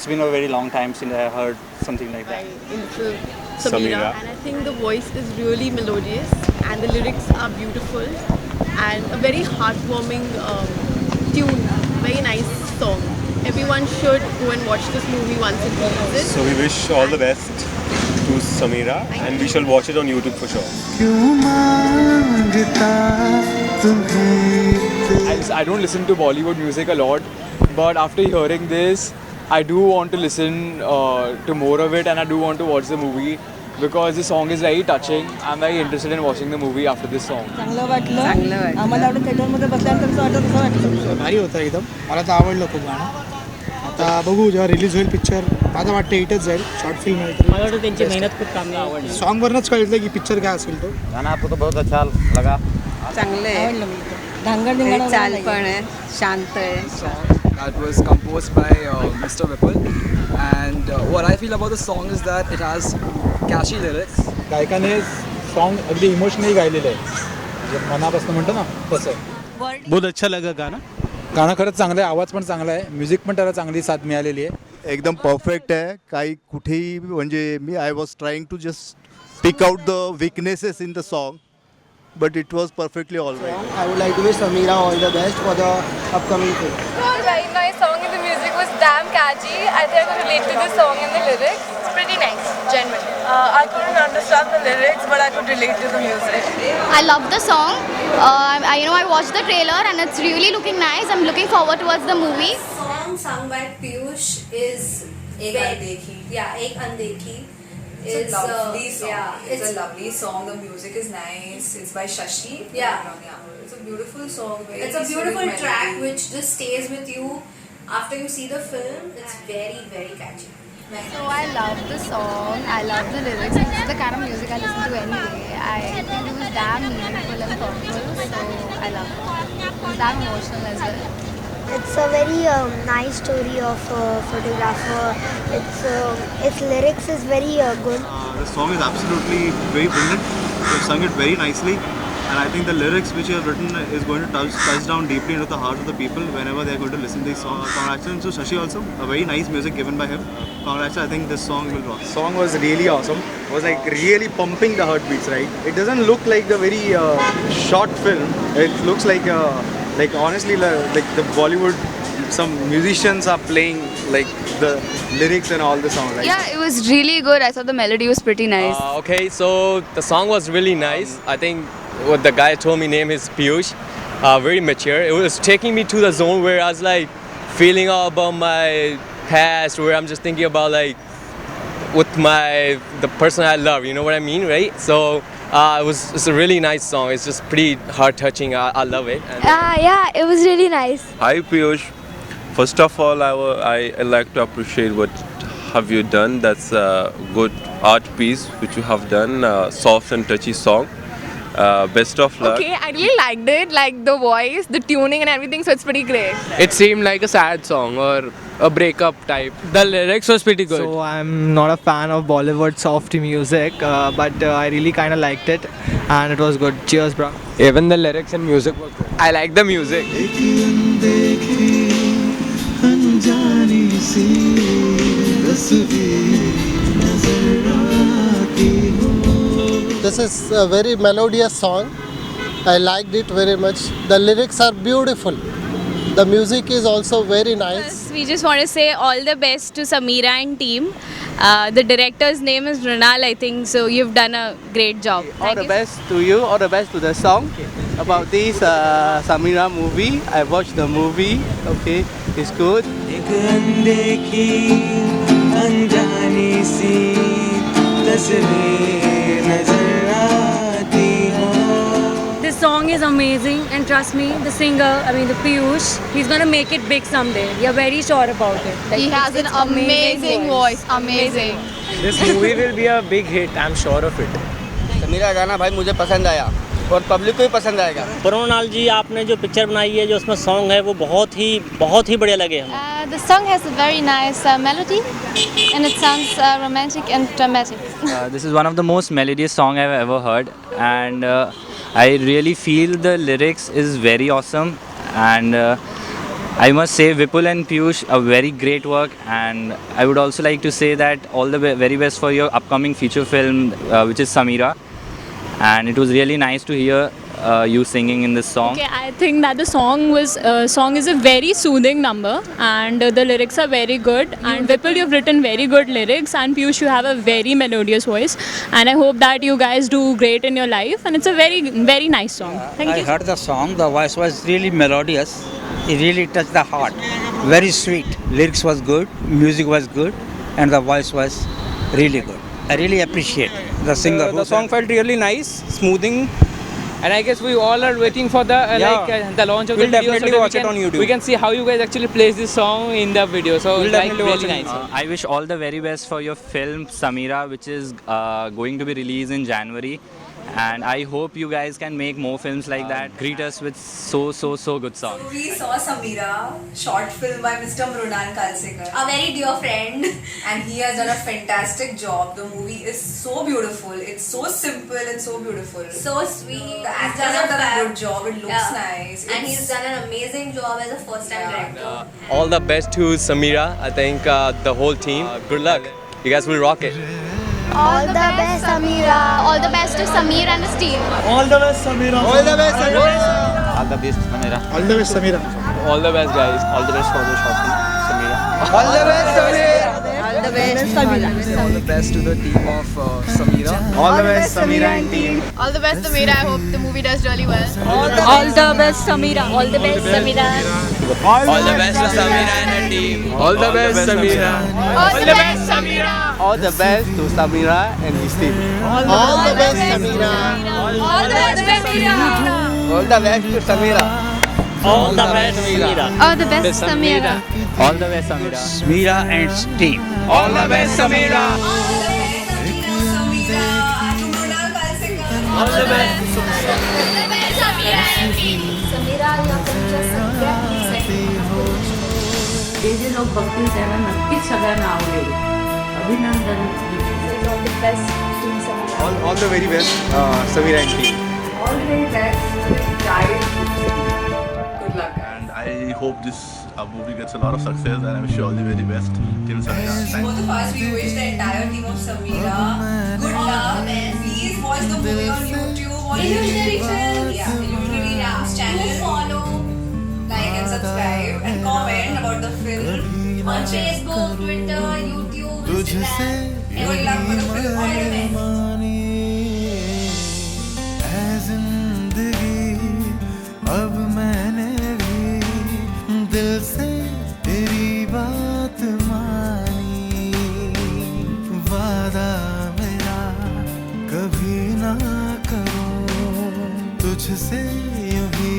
it's been a very long time since I heard something like that. Into Samira. And I think the voice is really melodious and the lyrics are beautiful and a very heartwarming tune. Very nice song. Everyone should go and watch this movie once it releases. So we wish all the best to Samira and we shall watch it on YouTube for sure. I don't listen to Bollywood music a lot, but after hearing this, I do want to listen to more of it and I do want to watch the movie because the song is very touching. I'm very interested in watching the movie after this song. चांगलं वाटलं आम्हाला आवडलं थिएटरमध्ये बसल्यानंतर कसं वाटतं कसं वाटलं भारी होतं एकदम मला तर आवडलं खूप गाणं आता बघू जेव्हा रिलीज होईल पिक्चर माझं वाटतं हिटच जाईल शॉर्ट फिल्म आहे मला वाटतं त्यांची मेहनत खूप कामी आवडली सॉन्गवरनंच कळलं की पिक्चर काय असेल तो गाना आपको तो बहुत अच्छा लगा. चांगलं आहे आवडलं मला धांगड धिंगाणा चाल पण आहे शांत आहे that was composed by Mr. Vipul and what I feel about the song is that it has catchy lyrics. गायकाने सॉन्ग अगदी इमोशनली गायलेलं आहे म्हणजे मनापासून म्हणतो ना तसं बहुत अच्छा लगा गाना. गाणं खरंच चांगलं आहे आवाज पण चांगला आहे म्युझिक पण त्याला चांगली साथ मिळालेली आहे एकदम परफेक्ट आहे काही कुठेही म्हणजे मी I was trying to just pick out the weaknesses in the song but it was perfectly all right. I would like to wish Sameera all the best for the upcoming film. Very nice song and the music was damn catchy. I think I could relate to the song and the lyrics. It's pretty nice, genuinely. I couldn't understand the lyrics, but I could relate to the music. I love the song. I watched the trailer and it's really looking nice. I'm looking forward towards the movie. song sung by Piyush is Ek Andekhi. Yeah, Ek Andekhi. It's a lovely song. Yeah, it's a lovely song. The music is nice. It's by Shashi. Yeah. It's a beautiful song. It's a beautiful track which just stays with you after you see the film. It's very, very catchy. So I love the song. I love the lyrics. This is the kind of music I listen to anyway. I think it was damn meaningful and thoughtful. So I love it. It was damn emotional as well. It's a very nice story of a photographer. Its lyrics is very good. The song is absolutely very brilliant. You've sung it very nicely. And I think the lyrics which you have written is going to touch down deeply into the hearts of the people whenever they are going to listen to this song. Congratulations to Shashi also. A very nice music given by him. Congratulations. I think this song will rock. Song was really awesome. It was like really pumping the heartbeats, right? It doesn't look like a very short film. It looks like honestly like the Bollywood, some musicians are playing like the lyrics and all the song. Right? Yeah, it was really good. I thought the melody was pretty nice. Okay, so the song was really nice. I think what the guy told me name is Piyush. Very mature. It was taking me to the zone where I was like feeling all about my past, where I'm just thinking about like with the person I love. You know what I mean, right? So it's a really nice song. It's just pretty heart touching. I love it. Yeah, it was really nice. Hi Piyush. First of all, I like to appreciate what have you done. That's a good art piece which you have done. Soft and touchy song. Best of luck. Okay, I really liked it, like the voice, the tuning and everything, so it's pretty great. It seemed like a sad song or a breakup type. The lyrics was pretty good. So I'm not a fan of Bollywood soft music, but I really kind of liked it and it was good. Cheers, bro. Even the lyrics and music was good. I like the music. This is a very melodious song. I liked it very much. The lyrics are beautiful. The music is also very nice. We just want to say all the best to Samira and team. The director's name is Runal, I think, so you've done a great job. All the best to you, all the best to the song. About this Samira movie, I watched the movie, okay, it's good. This song is amazing and trust me, the singer, the Piyush, he's gonna make it big someday. We are very sure about it. He has an amazing voice. Amazing. This movie will be a big hit. I'm sure of it. Samira गाना भाई मुझे पसंद आया और public को भी पसंद आएगा. प्रोनाल जी आपने जो पिक्चर बनाई है जो उसमें सॉन्ग है वो बहुत ही बढ़िया लगे हमें. The song has a very nice melody and it sounds romantic and dramatic. This is one of the most melodious song I've ever heard, and I really feel the lyrics is very awesome, and I must say Vipul and Piyush, a very great work, and I would also like to say that all the very best for your upcoming feature film, which is Samira. And it was really nice to hear you singing in this song. Okay, I think that the song is a very soothing number, and the lyrics are very good. And Vipul, you've written very good lyrics, and Piyush, you have a very melodious voice. And I hope that you guys do great in your life. And it's a very nice song. Thank you. I heard the song. The voice was really melodious. It really touched the heart. Very sweet. Lyrics was good, music was good, and the voice was really good. I really appreciate the singer. The song felt really nice, smoothing, and I guess we all are waiting for the the launch of the video. We'll definitely watch it on YouTube. We can see how you guys actually place this song in the video. So We'll it's like definitely watch really it. nice. I wish all the very best for your film Samira, which is going to be released in January. And I hope you guys can make more films like that. Greet us with so good songs. So we saw Samira, short film by Mr. Mrunal Kalsekar, a very dear friend, and he has done a fantastic job. The movie is so beautiful. It's so simple and so beautiful. So sweet. The actors have done a good job. It looks nice. And he's done an amazing job as a first-time director. All the best to Samira. I think the whole team. Good luck. You guys will rock it. All the best, Samira. All the best to Samir and his team. All the best, Samira. All the best, Samira. All the best, Samira. All the best, Samira. All the best, guys. All the best for the short film, Samira. All the best, Samira. All the best, Samira. All the best to the team of Samira. All the best, Samira and team. All the best, Samira. I hope the movie does really well. All the best, Samira. All the best, Samira. All the best to Samira and her team. All the best, Samira. All the best, Samira. All the best to Samira and his team. All the best, Samira. All the best, Samira. All the best to Samira. All the best, Samira. All the best, Samira. All the best, Samira. Samira and his team. All the best, Samira. All the best, Samira and team. Samira, या तुमच्या सगळ्या हे जे लोक बघतील त्यांना नक्कीच सगळ्यांना आवडेल. अभिनंदन. all the best to Samira. All the very best, Samira and team. All the very best. Guys. Good luck. And I hope this movie gets a lot of success, and I wish you all the very best. Team Samira. Both of us, we wish the entire team of Samira good luck. Please watch the movie on YouTube. Illusionary Films. Yeah, Illusionary Films channel. Do follow Like and subscribe and comment about the film. on Facebook, Twitter, YouTube, Instagram. Good luck for the film. All the best. जिंदगी अब मैंने भी दिल से तेरी बात मानी, वादा मेरा कभी ना करूं तुझसे यूं ही